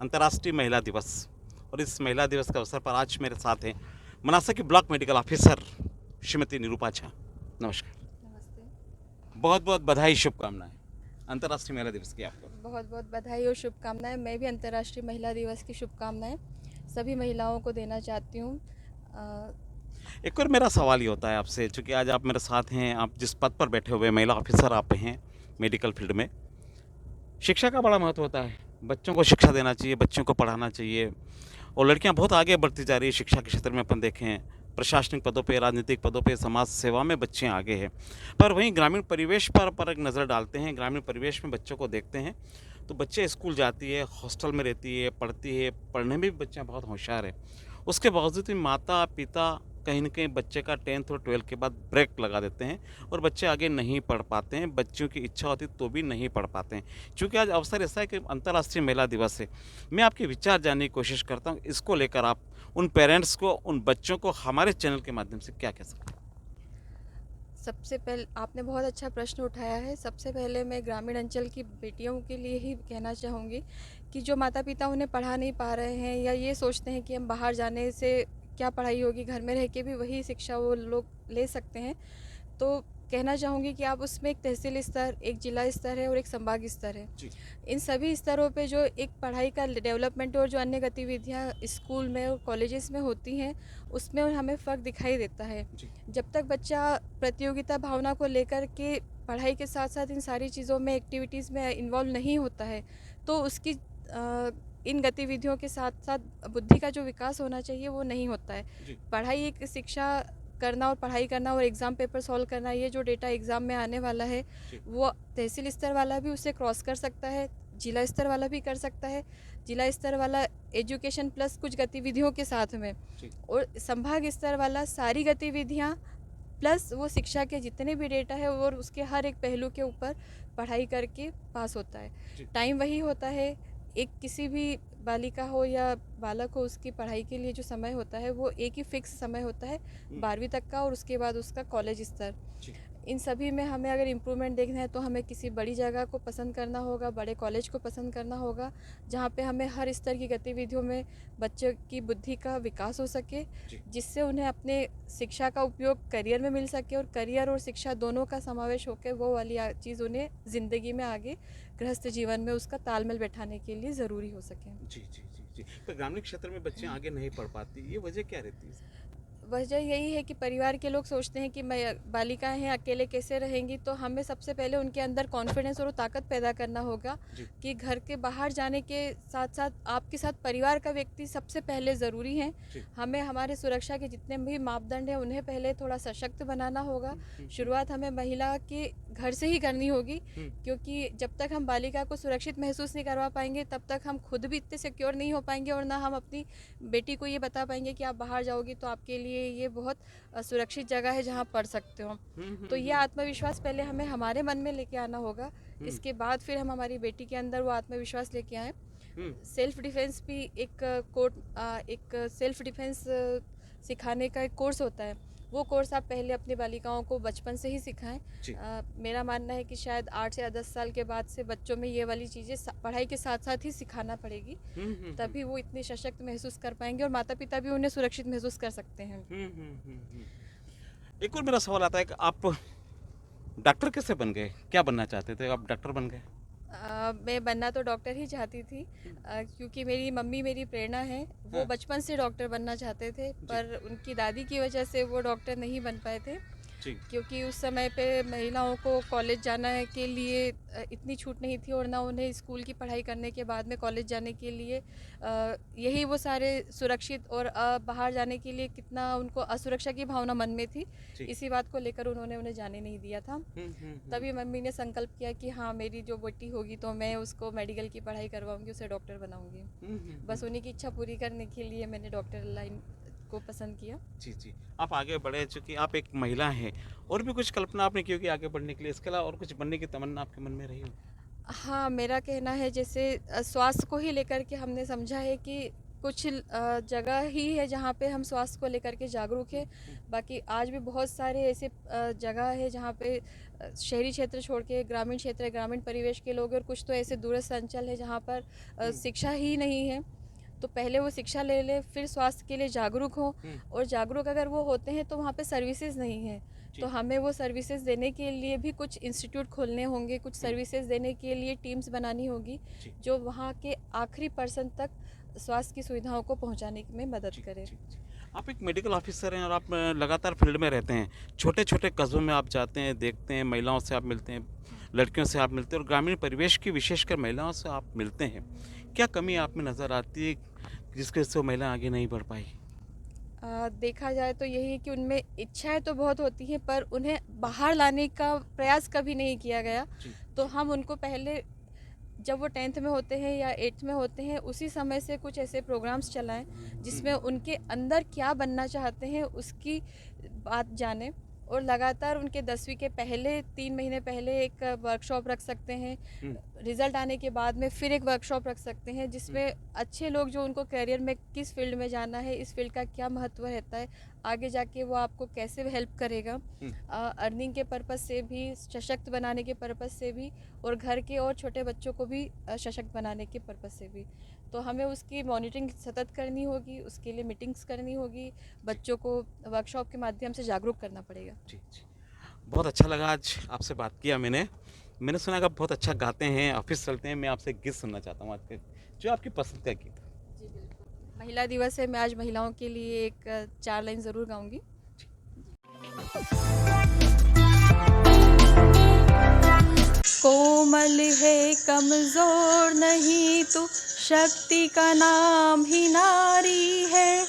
अंतर्राष्ट्रीय महिला दिवस और इस महिला दिवस के अवसर पर आज मेरे साथ हैं मनासा की block medical officer Shrimati Nirupa Jha. नमस्कार। नमस्ते। बहुत बहुत बधाई शुभकामनाएं अंतर्राष्ट्रीय महिला दिवस की आपको। बहुत बहुत बधाई और शुभकामनाएं। मैं भी अंतर्राष्ट्रीय महिला दिवस की शुभकामनाएं सभी महिलाओं को देना चाहती हूँ। एक और मेरा सवाल ये होता है आपसे, चूँकि आज आप मेरे साथ हैं, आप जिस पद पर बैठे हुए महिला ऑफिसर आप हैं मेडिकल फील्ड में, शिक्षा का बड़ा महत्व होता है। बच्चों को शिक्षा देना चाहिए, बच्चों को पढ़ाना चाहिए और लड़कियां बहुत आगे बढ़ती जा रही है शिक्षा के क्षेत्र में। अपन देखें प्रशासनिक पदों पे, राजनीतिक पदों पे, समाज सेवा में बच्चे आगे हैं। पर वहीं ग्रामीण परिवेश पर एक नज़र डालते हैं, ग्रामीण परिवेश में बच्चों को देखते हैं तो बच्चे स्कूल जाती है, हॉस्टल में रहती है, पढ़ती है, पढ़ने में भी बच्चा बहुत होशियार है। उसके बावजूद भी माता पिता कहीं न कहीं बच्चे का 10th और 12th के बाद ब्रेक लगा देते हैं और बच्चे आगे नहीं पढ़ पाते हैं। बच्चों की इच्छा होती तो भी नहीं पढ़ पाते हैं। चूँकि आज अवसर ऐसा है कि अंतर्राष्ट्रीय महिला दिवस है, मैं आपके विचार जानने की कोशिश करता हूँ। इसको लेकर आप उन पेरेंट्स को, उन बच्चों को हमारे चैनल के माध्यम से क्या कह सकते हैं? सबसे पहले आपने बहुत अच्छा प्रश्न उठाया है। सबसे पहले मैं ग्रामीण अंचल की बेटियों के लिए ही कहना चाहूँगी कि जो माता पिता उन्हें पढ़ा नहीं पा रहे हैं या ये सोचते हैं कि हम बाहर जाने से क्या पढ़ाई होगी, घर में रह के भी वही शिक्षा वो लोग ले सकते हैं, तो कहना चाहूँगी कि आप उसमें एक तहसील स्तर, एक जिला स्तर है और एक संभाग स्तर है। जी। इन सभी स्तरों पे जो एक पढ़ाई का डेवलपमेंट और जो अन्य गतिविधियाँ स्कूल में और कॉलेजेस में होती हैं, उसमें हमें फ़र्क दिखाई देता है। जी। जब तक बच्चा प्रतियोगिता भावना को लेकर के पढ़ाई के साथ साथ इन सारी चीज़ों में, एक्टिविटीज़ में इन्वॉल्व नहीं होता है, तो उसकी इन गतिविधियों के साथ साथ बुद्धि का जो विकास होना चाहिए वो नहीं होता है। जी। पढ़ाई एक शिक्षा करना और पढ़ाई करना और एग्ज़ाम पेपर सॉल्व करना, ये जो डेटा एग्ज़ाम में आने वाला है जी। वो तहसील स्तर वाला भी उसे क्रॉस कर सकता है, जिला स्तर वाला भी कर सकता है, जिला स्तर वाला एजुकेशन प्लस कुछ गतिविधियों के साथ में, जी। और संभाग स्तर वाला सारी गतिविधियाँ प्लस वो शिक्षा के जितने भी डेटा है और उसके हर एक पहलू के ऊपर पढ़ाई करके पास होता है। जी। टाइम वही होता है, एक किसी भी बालिका हो या बालक हो, उसकी पढ़ाई के लिए जो समय होता है वो एक ही फिक्स समय होता है, 12वीं तक का, और उसके बाद उसका कॉलेज स्तर। जी। इन सभी में हमें अगर इम्प्रूवमेंट देखना है तो हमें किसी बड़ी जगह को पसंद करना होगा, बड़े कॉलेज को पसंद करना होगा, जहाँ पे हमें हर स्तर की गतिविधियों में बच्चों की बुद्धि का विकास हो सके, जी। जिससे उन्हें अपने शिक्षा का उपयोग करियर में मिल सके और करियर और शिक्षा दोनों का समावेश होकर वो वाली चीज़ उन्हें ज़िंदगी में आगे गृहस्थ जीवन में उसका तालमेल बैठाने के लिए ज़रूरी हो सके। जी। जी। जी। जी। पर ग्रामीण क्षेत्र में बच्चे आगे नहीं पढ़ पाती, ये वजह क्या रहती है? वजह यही है कि परिवार के लोग सोचते हैं कि मैं बालिकाएं हैं, अकेले कैसे रहेंगी, तो हमें सबसे पहले उनके अंदर कॉन्फिडेंस और ताकत पैदा करना होगा जी। कि घर के बाहर जाने के साथ साथ आपके साथ परिवार का व्यक्ति सबसे पहले ज़रूरी है। जी। हमें हमारे सुरक्षा के जितने भी मापदंड हैं उन्हें पहले थोड़ा सशक्त बनाना होगा। शुरुआत हमें महिला के घर से ही करनी होगी, क्योंकि जब तक हम बालिका को सुरक्षित महसूस नहीं करवा पाएंगे तब तक हम खुद भी इतने सिक्योर नहीं हो पाएंगे और ना हम अपनी बेटी को ये बता पाएंगे कि आप बाहर जाओगी तो आपके लिए ये बहुत सुरक्षित जगह है जहाँ पढ़ सकते हो। तो ये आत्मविश्वास पहले हमें हमारे मन में लेके आना होगा, इसके बाद फिर हम हमारी बेटी के अंदर वो आत्मविश्वास लेके आएँ। सेल्फ डिफेंस भी एक सेल्फ डिफेंस सिखाने का एक कोर्स होता है, वो कोर्स आप पहले अपनी बालिकाओं को बचपन से ही सिखाएं। मेरा मानना है कि शायद 8 या 10 साल के बाद से बच्चों में ये वाली चीज़ें पढ़ाई के साथ साथ ही सिखाना पड़ेगी, तभी वो इतने सशक्त महसूस कर पाएंगे और माता पिता भी उन्हें सुरक्षित महसूस कर सकते हैं। एक और मेरा सवाल आता है कि आप डॉक्टर कैसे बन गए? क्या बनना चाहते थे? आप डॉक्टर बन गए? मैं बनना तो डॉक्टर ही चाहती थी, क्योंकि मेरी मम्मी मेरी प्रेरणा है। वो बचपन से डॉक्टर बनना चाहते थे, पर उनकी दादी की वजह से वो डॉक्टर नहीं बन पाए थे, क्योंकि उस समय पे महिलाओं को कॉलेज जाने के लिए इतनी छूट नहीं थी और ना उन्हें स्कूल की पढ़ाई करने के बाद में कॉलेज जाने के लिए यही वो सारे सुरक्षित और बाहर जाने के लिए कितना उनको असुरक्षा की भावना मन में थी, इसी बात को लेकर उन्होंने उन्हें जाने नहीं दिया था। तभी मम्मी ने संकल्प किया कि हाँ, मेरी जो बेटी होगी तो मैं उसको मेडिकल की पढ़ाई करवाऊंगी, उसे डॉक्टर बनाऊंगी। बस उन्हीं की इच्छा पूरी करने के लिए मैंने डॉक्टर लाइन को पसंद किया। जी। जी। आप आगे बढ़े, चूँकि आप एक महिला हैं, और भी कुछ कल्पना आपने की होगी आगे बढ़ने के लिए, इसके अलावा और कुछ बनने की तमन्ना आपके मन में रही हो? हाँ, मेरा कहना है जैसे स्वास्थ्य को ही लेकर के हमने समझा है कि कुछ जगह ही है जहाँ पे हम स्वास्थ्य को लेकर के जागरूक है। बाकी आज भी बहुत सारे ऐसे जगह है जहाँ पे शहरी क्षेत्र छोड़ के ग्रामीण क्षेत्र, ग्रामीण परिवेश के लोग, और कुछ तो ऐसे दूरस्थ अंचल है जहाँ पर शिक्षा ही नहीं है। तो पहले वो शिक्षा ले ले, फिर स्वास्थ्य के लिए जागरूक हो, और जागरूक अगर वो होते हैं तो वहाँ पे सर्विसेज नहीं है। तो हमें वो सर्विसेज देने के लिए भी कुछ इंस्टीट्यूट खोलने होंगे, कुछ सर्विसेज देने के लिए टीम्स बनानी होगी जो वहाँ के आखिरी पर्सन तक स्वास्थ्य की सुविधाओं को पहुँचाने में मदद करें। आप एक मेडिकल ऑफिसर हैं और आप लगातार फील्ड में रहते हैं। छोटे-छोटे कस्बों में आप जाते हैं, देखते हैं, महिलाओं से आप मिलते हैं, लड़कियों से आप मिलते हैं और ग्रामीण परिवेश की विशेषकर महिलाओं से आप मिलते हैं। क्या कमी आप में नज़र आती है जिसकी वजह से वो महिला आगे नहीं बढ़ पाई? देखा जाए तो यही है कि उनमें इच्छाएं तो बहुत होती हैं, पर उन्हें बाहर लाने का प्रयास कभी नहीं किया गया। तो हम उनको पहले, जब वो 10th में होते हैं या 8th में होते हैं, उसी समय से कुछ ऐसे प्रोग्राम्स चलाएं जिसमें उनके अंदर क्या बनना चाहते हैं उसकी बात जानें, और लगातार उनके 10वीं के पहले 3 महीने पहले एक वर्कशॉप रख सकते हैं। रिजल्ट आने के बाद में फिर एक वर्कशॉप रख सकते हैं जिसमें अच्छे लोग जो उनको करियर में किस फील्ड में जाना है, इस फील्ड का क्या महत्व रहता है, आगे जाके वो आपको कैसे हेल्प करेगा, अर्निंग के पर्पज़ से भी, सशक्त बनाने के पर्पज़ से भी, और घर के और छोटे बच्चों को भी सशक्त बनाने के पर्पज़ से भी। तो हमें उसकी मॉनिटरिंग सतत करनी होगी, उसके लिए मीटिंग्स करनी होगी, बच्चों को वर्कशॉप के माध्यम से जागरूक करना पड़ेगा। जी, जी। बहुत अच्छा लगा आज आपसे बात किया मैंने। मैंने सुना कि आप बहुत अच्छा गाते हैं, ऑफ़िस चलते हैं। मैं आपसे एक गीत सुनना चाहता हूँ आज के, जो आपकी पसंद का गीत है। जी बिल्कुल। महिला दिवस है, मैं आज महिलाओं के लिए एक 4 लाइन ज़रूर गाऊंगी। कोमल है कमजोर नहीं तू, शक्ति का नाम ही नारी है,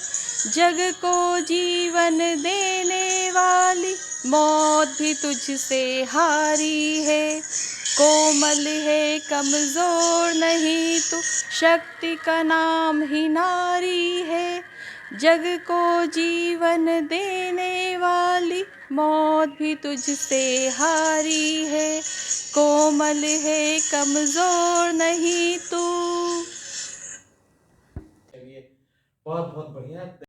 जग को जीवन देने वाली मौत भी तुझसे हारी है। कोमल है कमजोर नहीं तू, शक्ति का नाम ही नारी है, जग को जीवन देने वाली मौत भी तुझसे हारी है। कोमल है कमजोर नहीं तू। चलिए, बहुत-बहुत बढ़िया।